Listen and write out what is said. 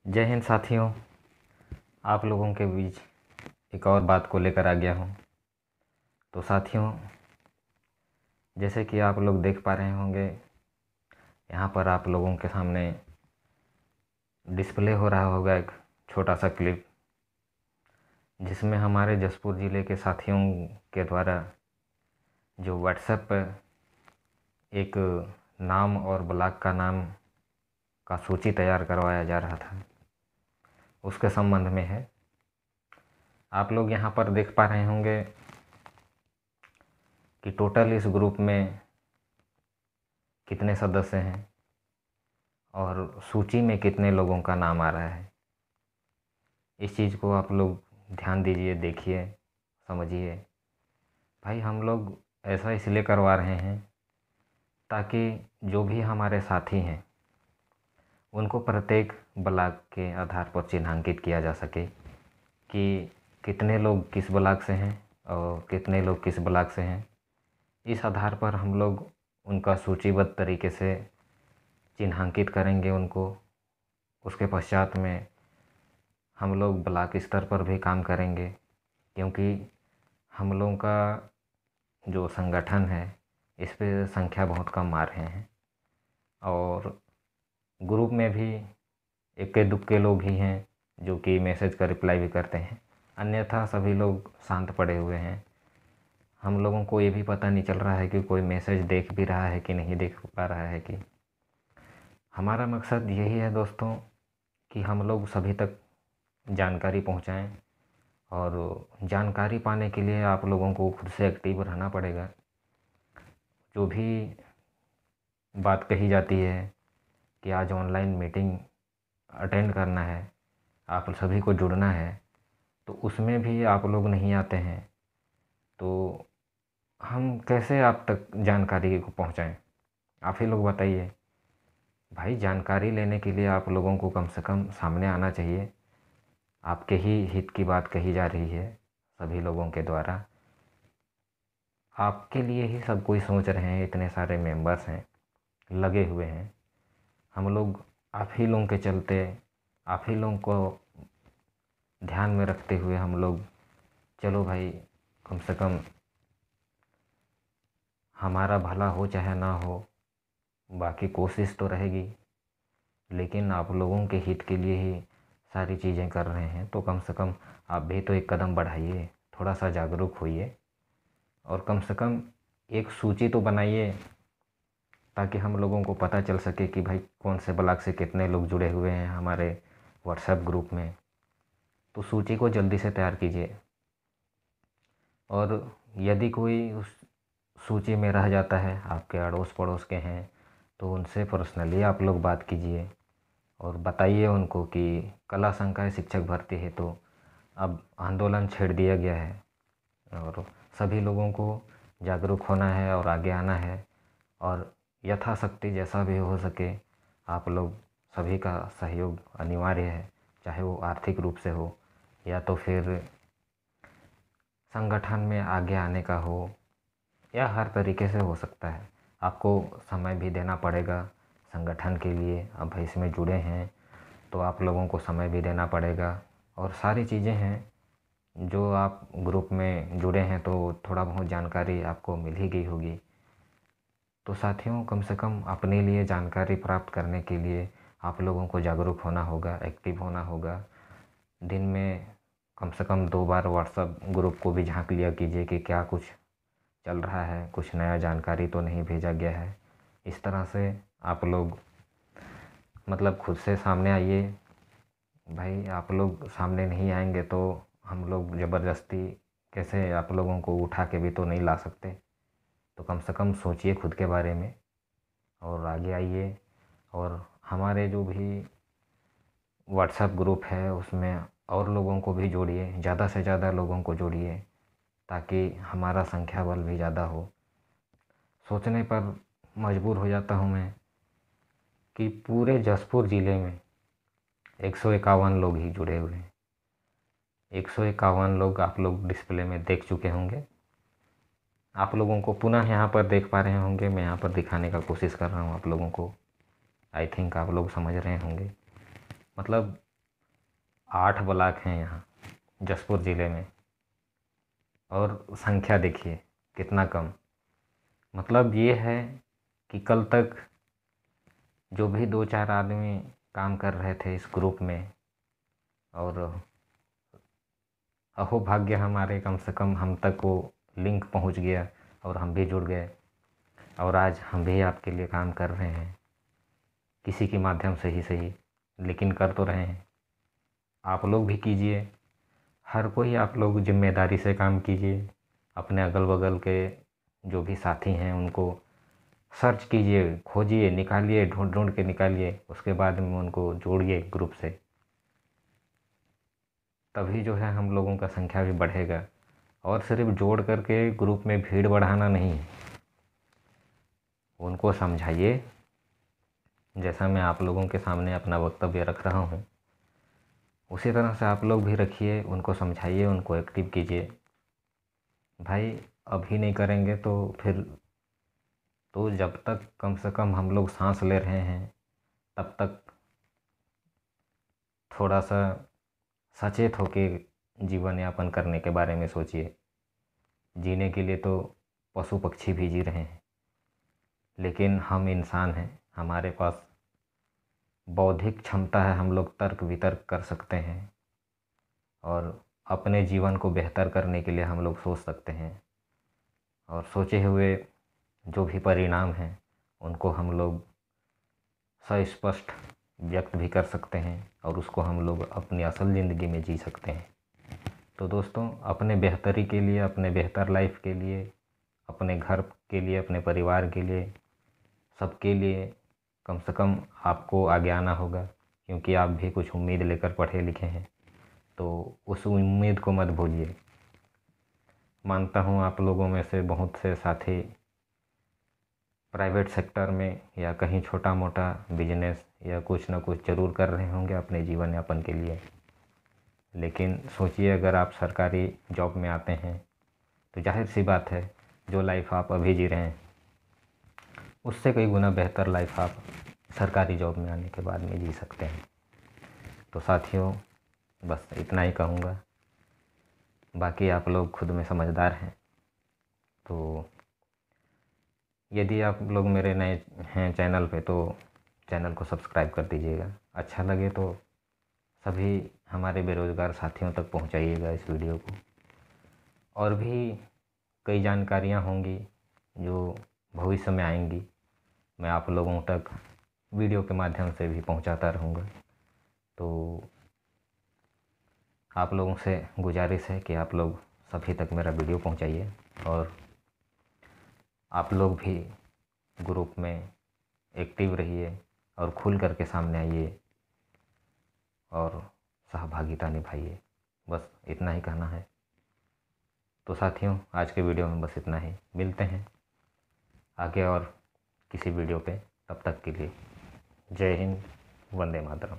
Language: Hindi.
जय हिंद साथियों। आप लोगों के बीच एक और बात को लेकर आ गया हूँ। तो साथियों, जैसे कि आप लोग देख पा रहे होंगे, यहाँ पर आप लोगों के सामने डिस्प्ले हो रहा होगा एक छोटा सा क्लिप, जिसमें हमारे जसपुर ज़िले के साथियों के द्वारा जो व्हाट्सएप पर एक नाम और ब्लॉक का नाम का सूची तैयार करवाया जा रहा था, उसके संबंध में है। आप लोग यहाँ पर देख पा रहे होंगे कि टोटल इस ग्रुप में कितने सदस्य हैं और सूची में कितने लोगों का नाम आ रहा है। इस चीज़ को आप लोग ध्यान दीजिए, देखिए, समझिए। भाई, हम लोग ऐसा इसलिए करवा रहे हैं ताकि जो भी हमारे साथी हैं उनको प्रत्येक ब्लॉक के आधार पर चिन्हांकित किया जा सके कि कितने लोग किस ब्लॉक से हैं और कितने लोग किस ब्लॉक से हैं। इस आधार पर हम लोग उनका सूचीबद्ध तरीके से चिन्हांकित करेंगे उनको। उसके पश्चात में हम लोग ब्लॉक स्तर पर भी काम करेंगे, क्योंकि हम लोगों का जो संगठन है इस पे संख्या बहुत कम आ रहे हैं और ग्रुप में भी इक्के दुक्के लोग ही हैं जो कि मैसेज का रिप्लाई भी करते हैं, अन्यथा सभी लोग शांत पड़े हुए हैं। हम लोगों को ये भी पता नहीं चल रहा है कि कोई मैसेज देख भी रहा है कि नहीं देख पा रहा है। कि हमारा मकसद यही है दोस्तों कि हम लोग सभी तक जानकारी पहुंचाएं, और जानकारी पाने के लिए आप लोगों को खुद से एक्टिव रहना पड़ेगा। जो भी बात कही जाती है कि आज ऑनलाइन मीटिंग अटेंड करना है, आप सभी को जुड़ना है, तो उसमें भी आप लोग नहीं आते हैं, तो हम कैसे आप तक जानकारी को पहुंचाएं? आप ही लोग बताइए। भाई, जानकारी लेने के लिए आप लोगों को कम से कम सामने आना चाहिए। आपके ही हित की बात कही जा रही है सभी लोगों के द्वारा। आपके लिए ही सब कोई सोच रहे हैं, इतने सारे मेंबर्स हैं, लगे हुए हैं। हम लोग आप ही लोगों के चलते, आप ही लोगों को ध्यान में रखते हुए हम लोग, चलो भाई, कम से कम हमारा भला हो चाहे ना हो, बाकी कोशिश तो रहेगी, लेकिन आप लोगों के हित के लिए ही सारी चीज़ें कर रहे हैं। तो कम से कम आप भी तो एक कदम बढ़ाइए, थोड़ा सा जागरूक होइए और कम से कम एक सूची तो बनाइए, ताकि हम लोगों को पता चल सके कि भाई कौन से ब्लॉक से कितने लोग जुड़े हुए हैं हमारे व्हाट्सएप ग्रुप में। तो सूची को जल्दी से तैयार कीजिए, और यदि कोई उस सूची में रह जाता है, आपके अड़ोस पड़ोस के हैं, तो उनसे पर्सनली आप लोग बात कीजिए और बताइए उनको कि कला संकाय शिक्षक भर्ती है तो अब आंदोलन छेड़ दिया गया है और सभी लोगों को जागरूक होना है और आगे आना है, और यथाशक्ति जैसा भी हो सके आप लोग सभी का सहयोग अनिवार्य है, चाहे वो आर्थिक रूप से हो या तो फिर संगठन में आगे आने का हो, या हर तरीके से हो सकता है। आपको समय भी देना पड़ेगा संगठन के लिए। अब इसमें जुड़े हैं तो आप लोगों को समय भी देना पड़ेगा, और सारी चीज़ें हैं जो आप ग्रुप में जुड़े हैं तो थोड़ा बहुत जानकारी आपको मिल ही गई होगी। तो साथियों, कम से कम अपने लिए जानकारी प्राप्त करने के लिए आप लोगों को जागरूक होना होगा, एक्टिव होना होगा। दिन में कम से कम 2 बार व्हाट्सएप ग्रुप को भी झांक लिया कीजिए कि क्या कुछ चल रहा है, कुछ नया जानकारी तो नहीं भेजा गया है। इस तरह से आप लोग मतलब खुद से सामने आइए। भाई, आप लोग सामने नहीं आएंगे तो हम लोग ज़बरदस्ती कैसे आप लोगों को उठा के भी तो नहीं ला सकते। तो कम से कम सोचिए खुद के बारे में और आगे आइए, और हमारे जो भी व्हाट्सएप ग्रुप है उसमें और लोगों को भी जोड़िए, ज़्यादा से ज़्यादा लोगों को जोड़िए, ताकि हमारा संख्या बल भी ज़्यादा हो। सोचने पर मजबूर हो जाता हूँ मैं कि पूरे जसपुर ज़िले में 151 लोग ही जुड़े हुए हैं। 151 लोग आप लोग डिस्प्ले में देख चुके होंगे। आप लोगों को पुनः यहाँ पर देख पा रहे होंगे, मैं यहाँ पर दिखाने का कोशिश कर रहा हूँ आप लोगों को। आई थिंक आप लोग समझ रहे होंगे। मतलब 8 ब्लॉक हैं यहाँ जसपुर ज़िले में, और संख्या देखिए कितना कम। मतलब ये है कि कल तक जो भी 2-4 आदमी काम कर रहे थे इस ग्रुप में, और अहो भाग्य हमारे, कम से कम हम तक वो लिंक पहुंच गया और हम भी जुड़ गए, और आज हम भी आपके लिए काम कर रहे हैं, किसी के माध्यम से ही सही, लेकिन कर तो रहे हैं। आप लोग भी कीजिए, हर कोई आप लोग जिम्मेदारी से काम कीजिए। अपने अगल बगल के जो भी साथी हैं उनको सर्च कीजिए, खोजिए, निकालिए, ढूंढ ढूंढ के निकालिए, उसके बाद में उनको जोड़िए ग्रुप से। तभी जो है हम लोगों का संख्या भी बढ़ेगा। और सिर्फ जोड़ करके ग्रुप में भीड़ बढ़ाना नहीं है, उनको समझाइए। जैसा मैं आप लोगों के सामने अपना वक्तव्य रख रहा हूँ, उसी तरह से आप लोग भी रखिए, उनको समझाइए, उनको एक्टिव कीजिए। भाई अभी नहीं करेंगे तो फिर तो जब तक कम से कम हम लोग सांस ले रहे हैं तब तक थोड़ा सा सचेत होके जीवन यापन करने के बारे में सोचिए। जीने के लिए तो पशु पक्षी भी जी रहे हैं, लेकिन हम इंसान हैं, हमारे पास बौद्धिक क्षमता है, हम लोग तर्क वितर्क कर सकते हैं, और अपने जीवन को बेहतर करने के लिए हम लोग सोच सकते हैं, और सोचे हुए जो भी परिणाम हैं उनको हम लोग सस्पष्ट व्यक्त भी कर सकते हैं, और उसको हम लोग अपनी असल ज़िंदगी में जी सकते हैं। तो दोस्तों, अपने बेहतरी के लिए, अपने बेहतर लाइफ के लिए, अपने घर के लिए, अपने परिवार के लिए, सबके लिए कम से कम आपको आगे आना होगा, क्योंकि आप भी कुछ उम्मीद लेकर पढ़े लिखे हैं। तो उस उम्मीद को मत भूलिए। मानता हूँ आप लोगों में से बहुत से साथी प्राइवेट सेक्टर में या कहीं छोटा मोटा बिजनेस या कुछ ना कुछ ज़रूर कर रहे होंगे अपने जीवन यापन के लिए, लेकिन सोचिए अगर आप सरकारी जॉब में आते हैं तो जाहिर सी बात है जो लाइफ आप अभी जी रहे हैं उससे कई गुना बेहतर लाइफ आप सरकारी जॉब में आने के बाद में जी सकते हैं। तो साथियों, बस इतना ही कहूँगा, बाकी आप लोग खुद में समझदार हैं। तो यदि आप लोग मेरे नए हैं चैनल पे तो चैनल को सब्सक्राइब कर दीजिएगा। अच्छा लगे तो सभी हमारे बेरोज़गार साथियों तक पहुंचाइएगा इस वीडियो को। और भी कई जानकारियां होंगी जो भविष्य में आएंगी, मैं आप लोगों तक वीडियो के माध्यम से भी पहुंचाता रहूँगा। तो आप लोगों से गुजारिश है कि आप लोग सभी तक मेरा वीडियो पहुंचाइए, और आप लोग भी ग्रुप में एक्टिव रहिए और खुल करके सामने आइए और सहभागिता निभाइए। बस इतना ही कहना है। तो साथियों, आज के वीडियो में बस इतना ही। मिलते हैं आगे और किसी वीडियो पे, तब तक के लिए जय हिंद, वंदे मातरम।